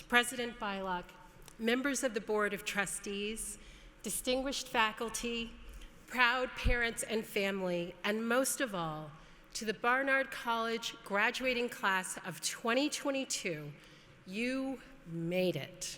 President Bylock, members of the Board of Trustees, distinguished faculty, proud parents and family, and most of all, to the Barnard College graduating class of 2022, you made it.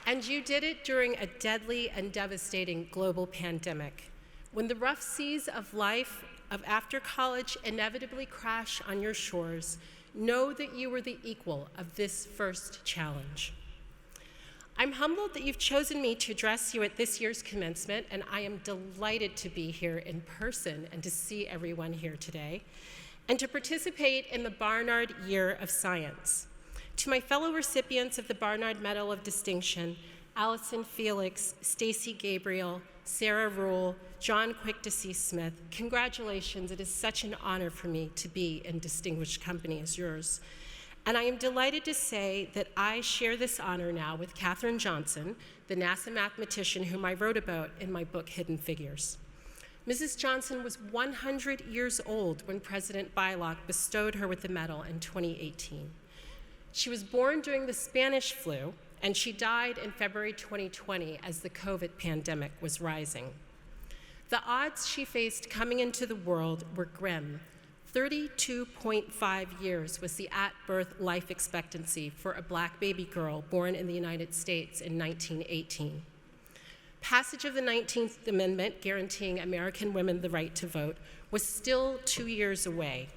And you did it during a deadly and devastating global pandemic. When the rough seas of life of after college inevitably crash on your shores, know that you were the equal of this first challenge. I'm humbled that you've chosen me to address you at this year's commencement, and I am delighted to be here in person and to see everyone here today, and to participate in the Barnard Year of Science. To my fellow recipients of the Barnard Medal of Distinction, Allison Felix, Stacy Gabriel, Sarah Rule, John Quick-to-See Smith, congratulations. It is such an honor for me to be in distinguished company as yours. And I am delighted to say that I share this honor now with Katherine Johnson, the NASA mathematician whom I wrote about in my book, Hidden Figures. Mrs. Johnson was 100 years old when President Bylock bestowed her with the medal in 2018. She was born during the Spanish flu, and she died in February 2020 as the COVID pandemic was rising. The odds she faced coming into the world were grim. 32.5 years was the at-birth life expectancy for a Black baby girl born in the United States in 1918. Passage of the 19th Amendment, guaranteeing American women the right to vote, was still 2 years away.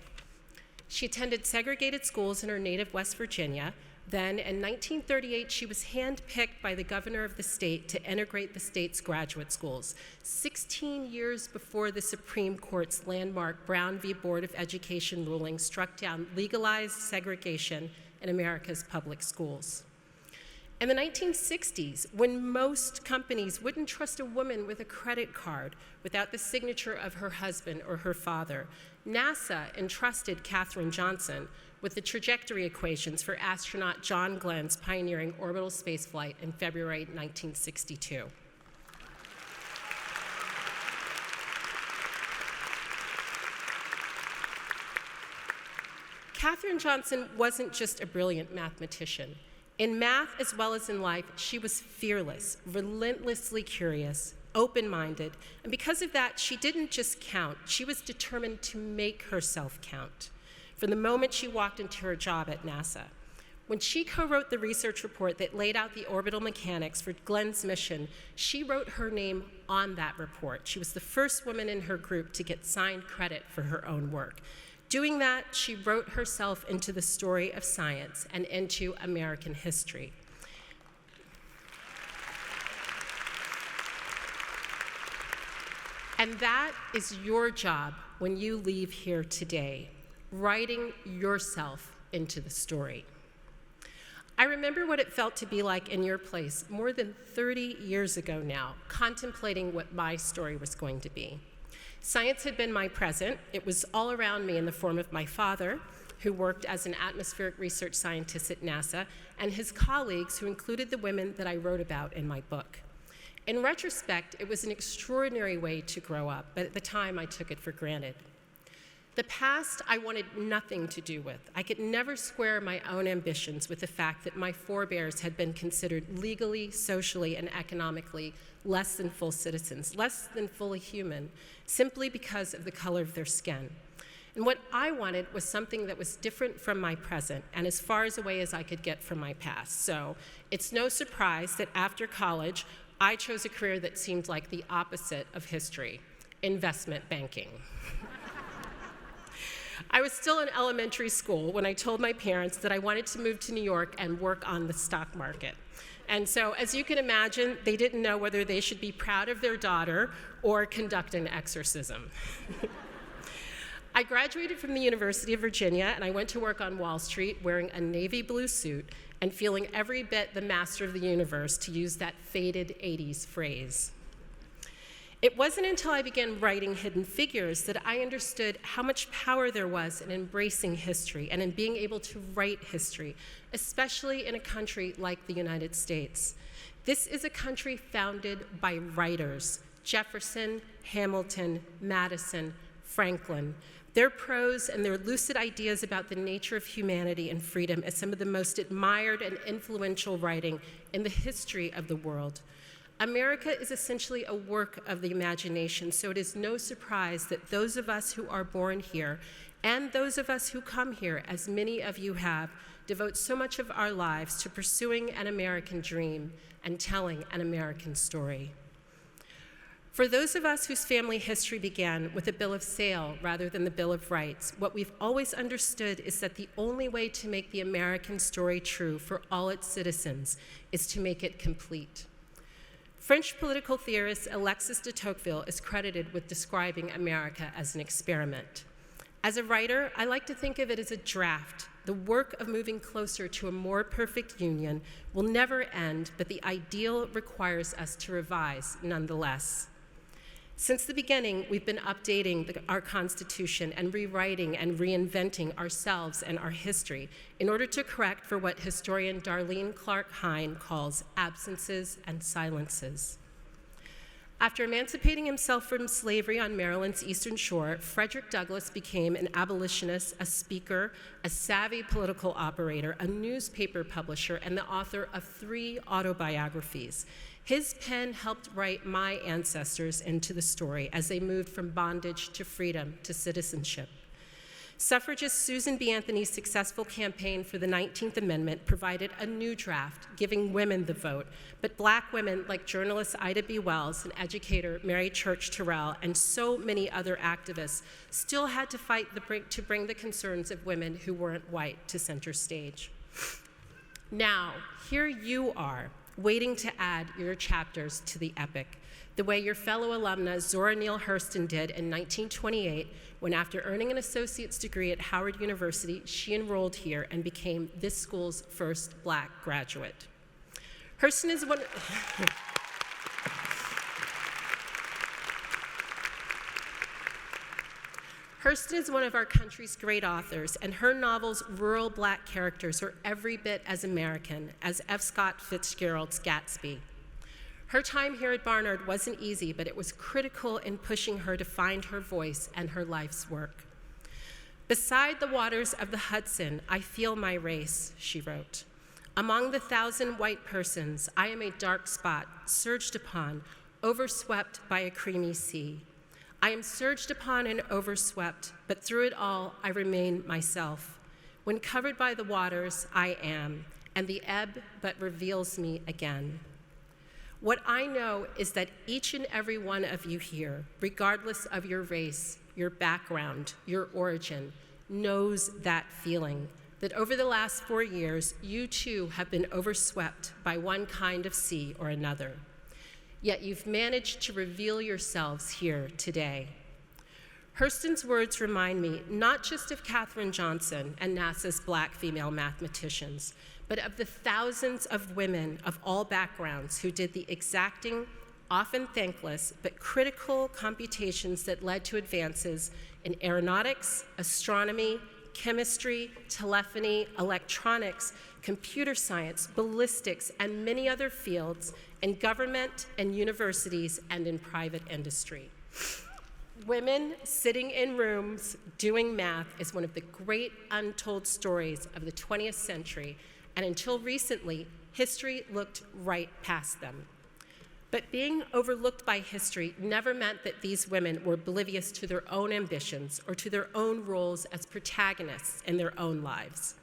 She attended segregated schools in her native West Virginia. Then, in 1938, she was handpicked by the governor of the state to integrate the state's graduate schools, 16 years before the Supreme Court's landmark Brown v. Board of Education ruling struck down legalized segregation in America's public schools. In the 1960s, when most companies wouldn't trust a woman with a credit card without the signature of her husband or her father, NASA entrusted Katherine Johnson with the trajectory equations for astronaut John Glenn's pioneering orbital spaceflight in February 1962. Katherine Johnson wasn't just a brilliant mathematician. In math as well as in life, she was fearless, relentlessly curious, open-minded, and because of that, she didn't just count, she was determined to make herself count from the moment she walked into her job at NASA. When she co-wrote the research report that laid out the orbital mechanics for Glenn's mission, she wrote her name on that report. She was the first woman in her group to get signed credit for her own work. Doing that, she wrote herself into the story of science and into American history. And that is your job when you leave here today, writing yourself into the story. I remember what it felt to be like in your place more than 30 years ago now, contemplating what my story was going to be. Science had been my present. It was all around me in the form of my father, who worked as an atmospheric research scientist at NASA, and his colleagues, who included the women that I wrote about in my book. In retrospect, it was an extraordinary way to grow up, but at the time I took it for granted. The past I wanted nothing to do with. I could never square my own ambitions with the fact that my forebears had been considered legally, socially, and economically less than full citizens, less than fully human, simply because of the color of their skin. And what I wanted was something that was different from my present and as far away as I could get from my past. So it's no surprise that after college, I chose a career that seemed like the opposite of history: investment banking. I was still in elementary school when I told my parents that I wanted to move to New York and work on the stock market. And so, as you can imagine, they didn't know whether they should be proud of their daughter or conduct an exorcism. I graduated from the University of Virginia, and I went to work on Wall Street wearing a navy blue suit and feeling every bit the master of the universe, to use that faded 80s phrase. It wasn't until I began writing Hidden Figures that I understood how much power there was in embracing history and in being able to write history, especially in a country like the United States. This is a country founded by writers: Jefferson, Hamilton, Madison, Franklin. Their prose and their lucid ideas about the nature of humanity and freedom is some of the most admired and influential writing in the history of the world. America is essentially a work of the imagination, so it is no surprise that those of us who are born here and those of us who come here, as many of you have, devote so much of our lives to pursuing an American dream and telling an American story. For those of us whose family history began with a bill of sale rather than the Bill of Rights, what we've always understood is that the only way to make the American story true for all its citizens is to make it complete. French political theorist Alexis de Tocqueville is credited with describing America as an experiment. As a writer, I like to think of it as a draft. The work of moving closer to a more perfect union will never end, but the ideal requires us to revise nonetheless. Since the beginning, we've been updating our Constitution and rewriting and reinventing ourselves and our history in order to correct for what historian Darlene Clark Hine calls absences and silences. After emancipating himself from slavery on Maryland's Eastern Shore, Frederick Douglass became an abolitionist, a speaker, a savvy political operator, a newspaper publisher, and the author of 3 autobiographies. His pen helped write my ancestors into the story as they moved from bondage to freedom to citizenship. Suffragist Susan B. Anthony's successful campaign for the 19th Amendment provided a new draft, giving women the vote, but Black women like journalist Ida B. Wells and educator Mary Church Terrell and so many other activists still had to fight to bring the concerns of women who weren't white to center stage. Now, here you are, waiting to add your chapters to the epic, the way your fellow alumna Zora Neale Hurston did in 1928, when after earning an associate's degree at Howard University, she enrolled here and became this school's first Black graduate. Hurston is one of our country's great authors, and her novel's rural Black characters are every bit as American as F. Scott Fitzgerald's Gatsby. Her time here at Barnard wasn't easy, but it was critical in pushing her to find her voice and her life's work. "Beside the waters of the Hudson, I feel my race," she wrote. "Among the 1,000 white persons, I am a dark spot, surged upon, overswept by a creamy sea. I am surged upon and overswept, but through it all, I remain myself. When covered by the waters, I am, and the ebb but reveals me again." What I know is that each and every one of you here, regardless of your race, your background, your origin, knows that feeling, that over the last 4 years, you too have been overswept by one kind of sea or another. Yet you've managed to reveal yourselves here today. Hurston's words remind me not just of Katherine Johnson and NASA's Black female mathematicians, but of the thousands of women of all backgrounds who did the exacting, often thankless, but critical computations that led to advances in aeronautics, astronomy, chemistry, telephony, electronics, computer science, ballistics, and many other fields in government and universities and in private industry. Women sitting in rooms doing math is one of the great untold stories of the 20th century, and until recently, history looked right past them. But being overlooked by history never meant that these women were oblivious to their own ambitions or to their own roles as protagonists in their own lives.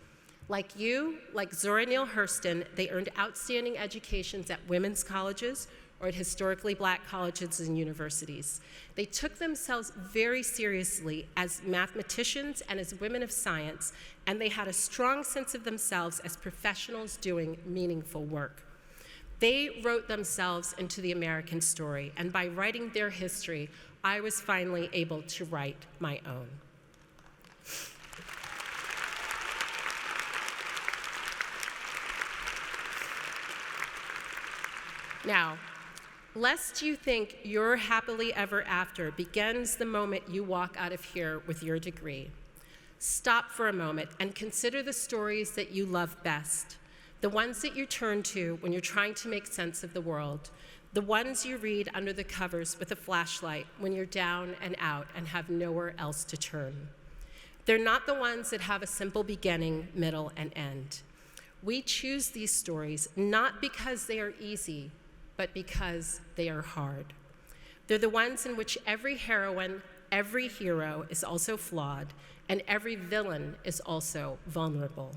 Like you, like Zora Neale Hurston, they earned outstanding educations at women's colleges or at historically Black colleges and universities. They took themselves very seriously as mathematicians and as women of science, and they had a strong sense of themselves as professionals doing meaningful work. They wrote themselves into the American story, and by writing their history, I was finally able to write my own. Now, lest you think your happily ever after begins the moment you walk out of here with your degree, stop for a moment and consider the stories that you love best, the ones that you turn to when you're trying to make sense of the world, the ones you read under the covers with a flashlight when you're down and out and have nowhere else to turn. They're not the ones that have a simple beginning, middle, and end. We choose these stories not because they are easy, but because they are hard. They're the ones in which every heroine, every hero is also flawed, and every villain is also vulnerable.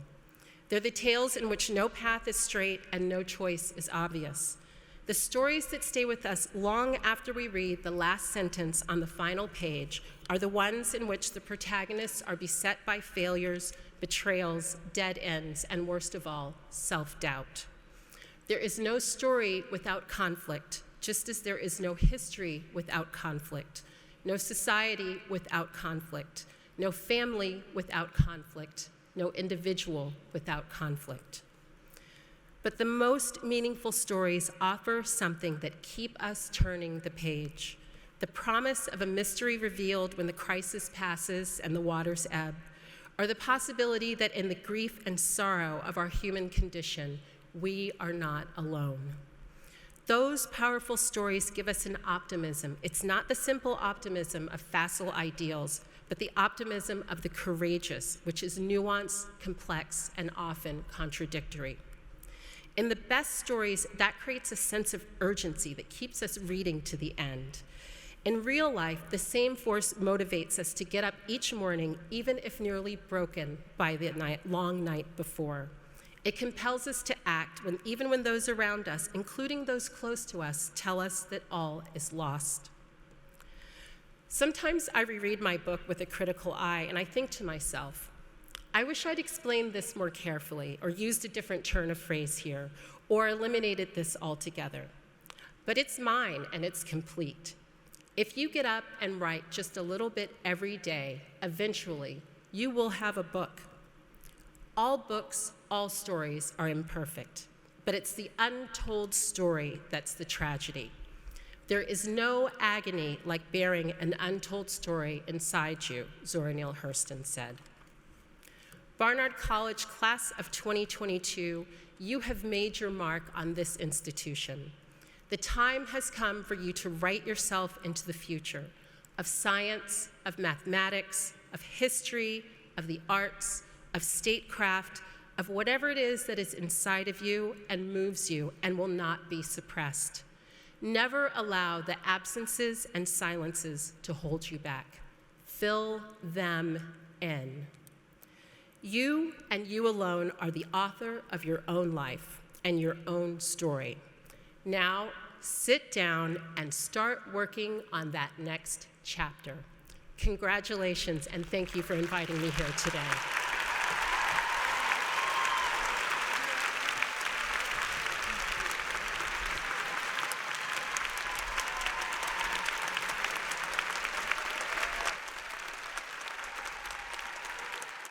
They're the tales in which no path is straight and no choice is obvious. The stories that stay with us long after we read the last sentence on the final page are the ones in which the protagonists are beset by failures, betrayals, dead ends, and worst of all, self-doubt. There is no story without conflict, just as there is no history without conflict, no society without conflict, no family without conflict, no individual without conflict. But the most meaningful stories offer something that keep us turning the page. The promise of a mystery revealed when the crisis passes and the waters ebb, or the possibility that in the grief and sorrow of our human condition, we are not alone. Those powerful stories give us an optimism. It's not the simple optimism of facile ideals, but the optimism of the courageous, which is nuanced, complex, and often contradictory. In the best stories, that creates a sense of urgency that keeps us reading to the end. In real life, the same force motivates us to get up each morning, even if nearly broken by the long night before. It compels us to act even when those around us, including those close to us, tell us that all is lost. Sometimes I reread my book with a critical eye, and I think to myself, I wish I'd explained this more carefully, or used a different turn of phrase here, or eliminated this altogether. But it's mine, and it's complete. If you get up and write just a little bit every day, eventually, you will have a book. All books, all stories are imperfect, but it's the untold story that's the tragedy. There is no agony like bearing an untold story inside you, Zora Neale Hurston said. Barnard College class of 2022, you have made your mark on this institution. The time has come for you to write yourself into the future of science, of mathematics, of history, of the arts, of statecraft, of whatever it is that is inside of you and moves you and will not be suppressed. Never allow the absences and silences to hold you back. Fill them in. You and you alone are the author of your own life and your own story. Now, sit down and start working on that next chapter. Congratulations, and thank you for inviting me here today.